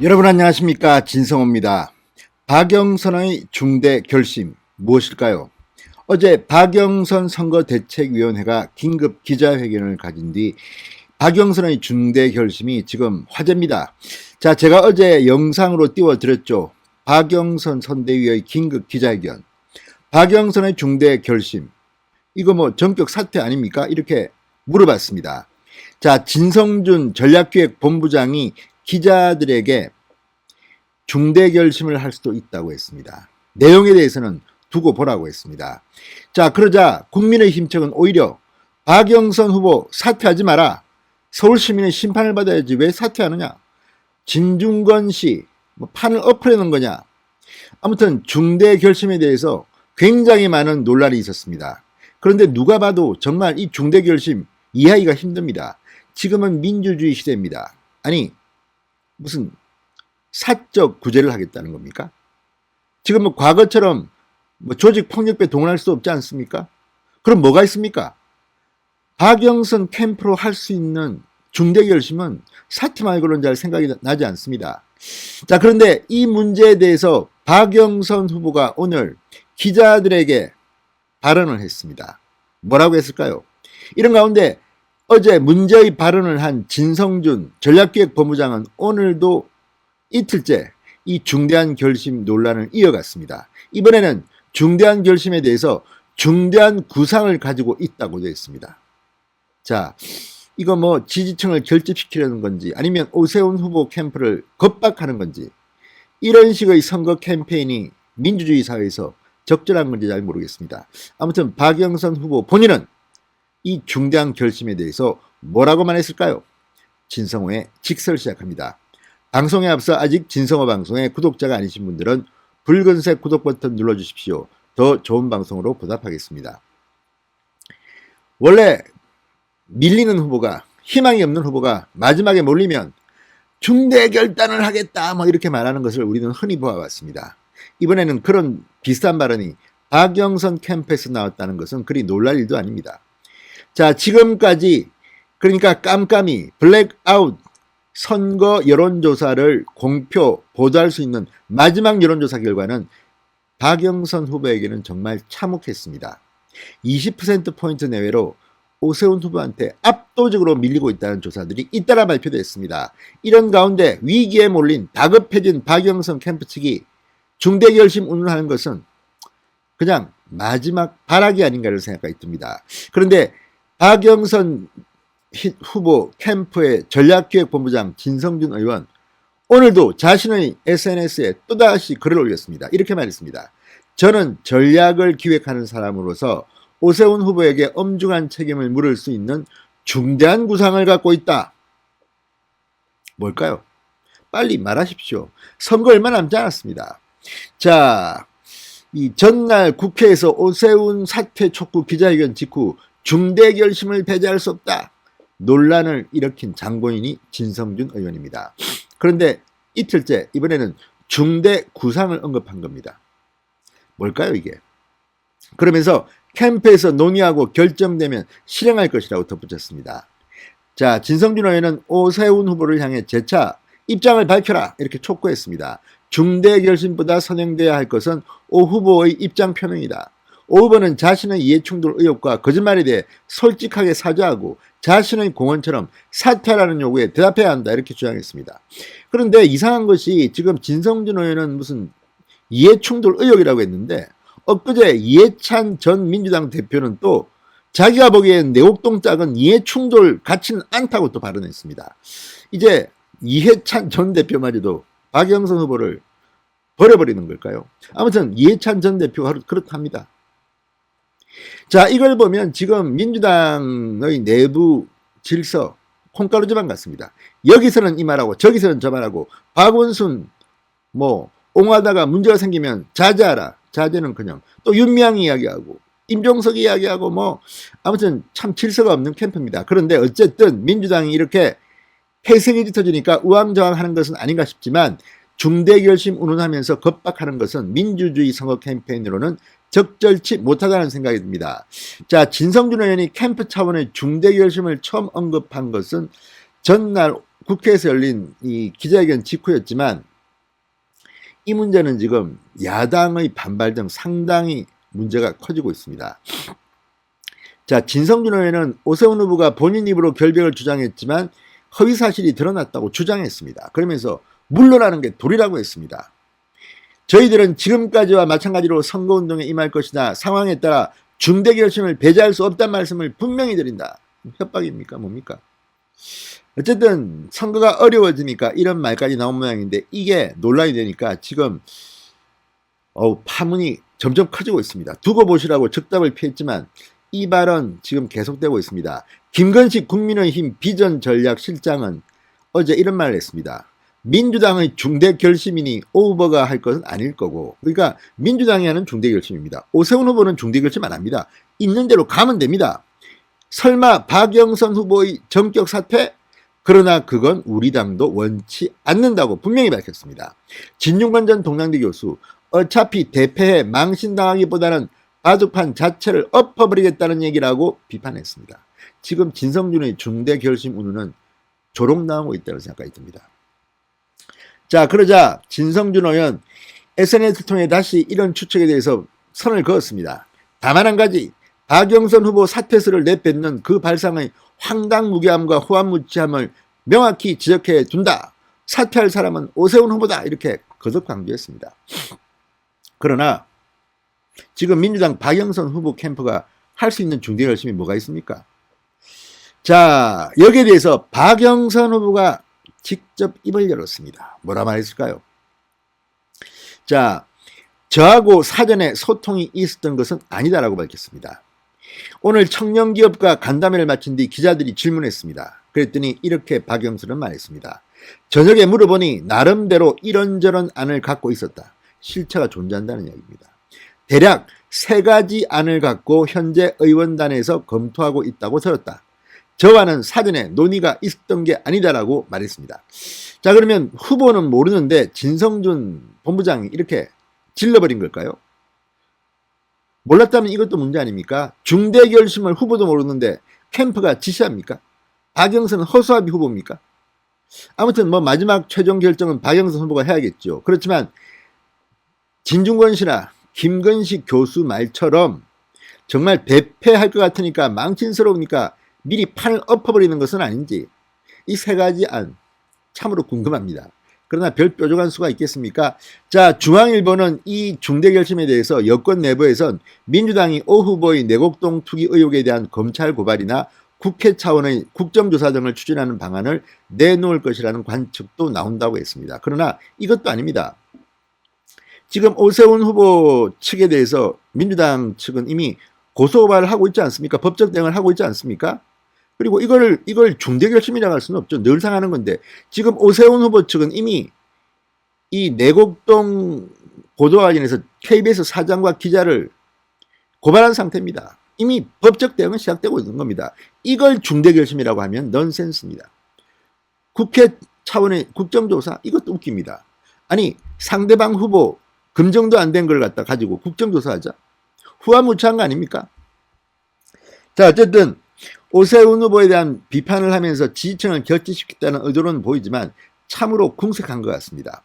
여러분 안녕하십니까, 진성호입니다. 박영선의 중대 결심 무엇일까요? 어제 박영선 선거대책위원회가 긴급 기자회견을 가진 뒤 박영선의 중대 결심이 지금 화제입니다. 자, 제가 어제 영상으로 띄워드렸죠. 박영선 선대위의 긴급 기자회견, 박영선의 중대 결심, 이거 뭐 전격 사퇴 아닙니까? 이렇게 물어봤습니다. 자, 진성준 전략기획본부장이 기자들에게 중대 결심을 할 수도 있다고 했습니다. 내용에 대해서는 두고 보라고 했습니다. 자, 그러자 국민의힘 측은 오히려 박영선 후보 사퇴하지 마라. 서울시민의 심판을 받아야지 왜 사퇴하느냐. 진중권 씨 판을 엎으려는 거냐. 아무튼 중대 결심에 대해서 굉장히 많은 논란이 있었습니다. 그런데 누가 봐도 정말 이 중대 결심 이해하기가 힘듭니다. 지금은 민주주의 시대입니다. 아니 무슨 사적 구제를 하겠다는 겁니까? 지금 뭐 과거처럼 뭐 조직 폭력배 동원할 수 없지 않습니까? 그럼 뭐가 있습니까? 박영선 캠프로 할 수 있는 중대 결심은 사퇴 말고는 잘 생각이 나지 않습니다. 자, 그런데 이 문제에 대해서 박영선 후보가 오늘 기자들에게 발언을 했습니다. 뭐라고 했을까요? 이런 가운데 어제 문제의 발언을 한 진성준 전략기획본부장은 오늘도 이틀째 이 중대한 결심 논란을 이어갔습니다. 이번에는 중대한 결심에 대해서 중대한 구상을 가지고 있다고 되어 있습니다. 자, 이거 뭐 지지층을 결집시키려는 건지 아니면 오세훈 후보 캠프를 겁박하는 건지 이런 식의 선거 캠페인이 민주주의 사회에서 적절한 건지 잘 모르겠습니다. 아무튼 박영선 후보 본인은 이 중대한 결심에 대해서 뭐라고 말했을까요? 진성호의 직설 시작합니다. 방송에 앞서 아직 진성호 방송의 구독자가 아니신 분들은 붉은색 구독 버튼 눌러주십시오. 더 좋은 방송으로 보답하겠습니다. 원래 밀리는 후보가, 희망이 없는 후보가 마지막에 몰리면 중대 결단을 하겠다 뭐 이렇게 말하는 것을 우리는 흔히 보아왔습니다. 이번에는 그런 비슷한 발언이 박영선 캠프에서 나왔다는 것은 그리 놀랄 일도 아닙니다. 자, 지금까지 그러니까 깜깜이 블랙아웃 선거 여론조사를 공표 보도할 수 있는 마지막 여론조사 결과는 박영선 후보에게는 정말 참혹했습니다. 20%포인트 내외로 오세훈 후보한테 압도적으로 밀리고 있다는 조사들이 잇따라 발표됐습니다. 이런 가운데 위기에 몰린 다급해진 박영선 캠프 측이 중대 결심 운운하는 것은 그냥 마지막 발악이 아닌가를 생각이 듭니다. 그런데 박영선 후보 캠프의 전략기획본부장 진성준 의원 오늘도 자신의 SNS에 또다시 글을 올렸습니다. 이렇게 말했습니다. 저는 전략을 기획하는 사람으로서 오세훈 후보에게 엄중한 책임을 물을 수 있는 중대한 구상을 갖고 있다. 뭘까요? 빨리 말하십시오. 선거 얼마 남지 않았습니다. 자, 이 전날 국회에서 오세훈 사퇴 촉구 기자회견 직후 중대 결심을 배제할 수 없다. 논란을 일으킨 장본인이 진성준 의원입니다. 그런데 이틀째 이번에는 중대 구상을 언급한 겁니다. 뭘까요 이게? 그러면서 캠프에서 논의하고 결정되면 실행할 것이라고 덧붙였습니다. 자, 진성준 의원은 오세훈 후보를 향해 재차 입장을 밝혀라 이렇게 촉구했습니다. 중대 결심보다 선행돼야 할 것은 오 후보의 입장 표명이다. 오 후보는 자신의 이해충돌 의혹과 거짓말에 대해 솔직하게 사죄하고 자신의 공언처럼 사퇴하라는 요구에 대답해야 한다 이렇게 주장했습니다. 그런데 이상한 것이 지금 진성준 의원은 무슨 이해충돌 의혹이라고 했는데 엊그제 이해찬 전 민주당 대표는 또 자기가 보기엔 내곡동짝은 이해충돌 같지는 않다고 또 발언했습니다. 이제 이해찬 전 대표마저도 박영선 후보를 버려버리는 걸까요? 아무튼 이해찬 전 대표가 그렇답니다. 자, 이걸 보면 지금 민주당의 내부 질서 콩가루지만 같습니다. 여기서는 이 말하고 저기서는 저 말하고 박원순 뭐 옹호하다가 문제가 생기면 자제하라. 자제는커녕 또 윤미향 이야기하고 임종석 이야기하고 뭐 아무튼 참 질서가 없는 캠프입니다. 그런데 어쨌든 민주당이 이렇게 회생이 짙어지니까 우왕좌왕하는 것은 아닌가 싶지만 중대결심 운운하면서 겁박하는 것은 민주주의 선거 캠페인으로는 적절치 못하다는 생각이 듭니다. 자, 진성준 의원이 캠프 차원의 중대결심을 처음 언급한 것은 전날 국회에서 열린 이 기자회견 직후였지만 이 문제는 지금 야당의 반발 등 상당히 문제가 커지고 있습니다. 자, 진성준 의원은 오세훈 후보가 본인 입으로 결백을 주장했지만 허위 사실이 드러났다고 주장했습니다. 그러면서 물러나는 게 도리라고 했습니다. 저희들은 지금까지와 마찬가지로 선거운동에 임할 것이나 상황에 따라 중대 결심을 배제할 수 없다는 말씀을 분명히 드린다. 협박입니까? 뭡니까? 어쨌든 선거가 어려워지니까 이런 말까지 나온 모양인데 이게 논란이 되니까 지금 파문이 점점 커지고 있습니다. 두고 보시라고 즉답을 피했지만 이 발언 지금 계속되고 있습니다. 김건식 국민의힘 비전전략실장은 어제 이런 말을 했습니다. 민주당의 중대 결심이니 오 후보가 할 것은 아닐 거고, 그러니까 민주당이 하는 중대 결심입니다. 오세훈 후보는 중대 결심 안 합니다. 있는 대로 가면 됩니다. 설마 박영선 후보의 전격 사퇴? 그러나 그건 우리 당도 원치 않는다고 분명히 밝혔습니다. 진중권 전 동양대 교수, 어차피 대패해 망신당하기보다는 바둑판 자체를 엎어버리겠다는 얘기라고 비판했습니다. 지금 진성준의 중대 결심 운운은 조롱당하고 있다는 생각이 듭니다. 자, 그러자 진성준 의원 SNS를 통해 다시 이런 추측에 대해서 선을 그었습니다. 다만 한 가지, 박영선 후보 사퇴서를 내뱉는 그 발상의 황당무계함과 후한무치함을 명확히 지적해 둔다. 사퇴할 사람은 오세훈 후보다. 이렇게 거듭 강조했습니다. 그러나 지금 민주당 박영선 후보 캠프가 할 수 있는 중대 결심이 뭐가 있습니까? 자, 여기에 대해서 박영선 후보가 직접 입을 열었습니다. 뭐라 말했을까요? 자, 저하고 사전에 소통이 있었던 것은 아니다라고 밝혔습니다. 오늘 청년기업과 간담회를 마친 뒤 기자들이 질문했습니다. 그랬더니 이렇게 박영선은 말했습니다. 저녁에 물어보니 나름대로 이런저런 안을 갖고 있었다. 실체가 존재한다는 이야기입니다. 대략 3가지 안을 갖고 현재 의원단에서 검토하고 있다고 들었다. 저와는 사전에 논의가 있었던 게 아니다라고 말했습니다. 자, 그러면 후보는 모르는데 진성준 본부장이 이렇게 질러버린 걸까요? 몰랐다면 이것도 문제 아닙니까? 중대 결심을 후보도 모르는데 캠프가 지시합니까? 박영선은 허수아비 후보입니까? 아무튼 뭐 마지막 최종 결정은 박영선 후보가 해야겠죠. 그렇지만 진중권 씨나 김건식 교수 말처럼 정말 대패할 것 같으니까 망신스러우니까 미리 판을 엎어버리는 것은 아닌지 이 3가지 안 참으로 궁금합니다. 그러나 별 뾰족한 수가 있겠습니까? 자, 중앙일보는 이 중대 결심에 대해서 여권 내부에선 민주당이 오 후보의 내곡동 투기 의혹에 대한 검찰 고발이나 국회 차원의 국정조사 등을 추진하는 방안을 내놓을 것이라는 관측도 나온다고 했습니다. 그러나 이것도 아닙니다. 지금 오세훈 후보 측에 대해서 민주당 측은 이미 고소고발을 하고 있지 않습니까? 법적 대응을 하고 있지 않습니까? 그리고 이걸 중대 결심이라고 할 수는 없죠. 늘상 하는 건데 지금 오세훈 후보 측은 이미 이 내곡동 보도와 관련해서 KBS 사장과 기자를 고발한 상태입니다. 이미 법적 대응은 시작되고 있는 겁니다. 이걸 중대 결심이라고 하면 넌센스입니다. 국회 차원의 국정조사 이것도 웃깁니다. 아니 상대방 후보 검증도 안 된 걸 갖다 가지고 국정조사하자. 후한무치한 거 아닙니까? 자, 어쨌든 오세훈 후보에 대한 비판을 하면서 지지층을 결집시켰다는 의도는 보이지만 참으로 궁색한 것 같습니다.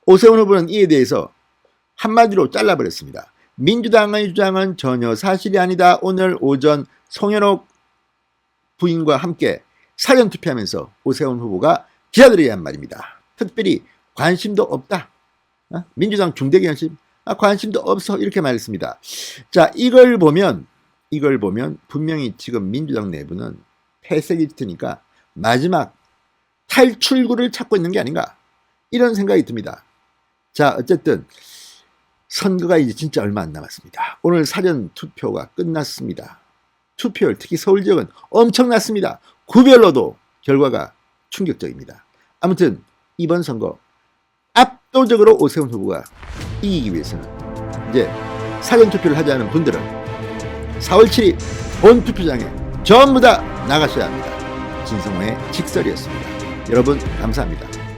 오세훈 후보는 이에 대해서 한마디로 잘라버렸습니다. 민주당의 주장은 전혀 사실이 아니다. 오늘 오전 송현옥 부인과 함께 사전투표하면서 오세훈 후보가 기자들에게 한 말입니다. 특별히 관심도 없다. 민주당 중대결심 관심도 없어 이렇게 말했습니다. 자, 이걸 보면 분명히 지금 민주당 내부는 폐색이 짙으니까 마지막 탈출구를 찾고 있는 게 아닌가 이런 생각이 듭니다. 자, 어쨌든 선거가 이제 진짜 얼마 안 남았습니다. 오늘 사전 투표가 끝났습니다. 투표율 특히 서울 지역은 엄청났습니다. 구별로도 결과가 충격적입니다. 아무튼 이번 선거 압도적으로 오세훈 후보가 이기기 위해서는 이제 사전투표를 하지 않은 분들은 4월 7일 본투표장에 전부 다 나가셔야 합니다. 진성호의 직설이었습니다. 여러분 감사합니다.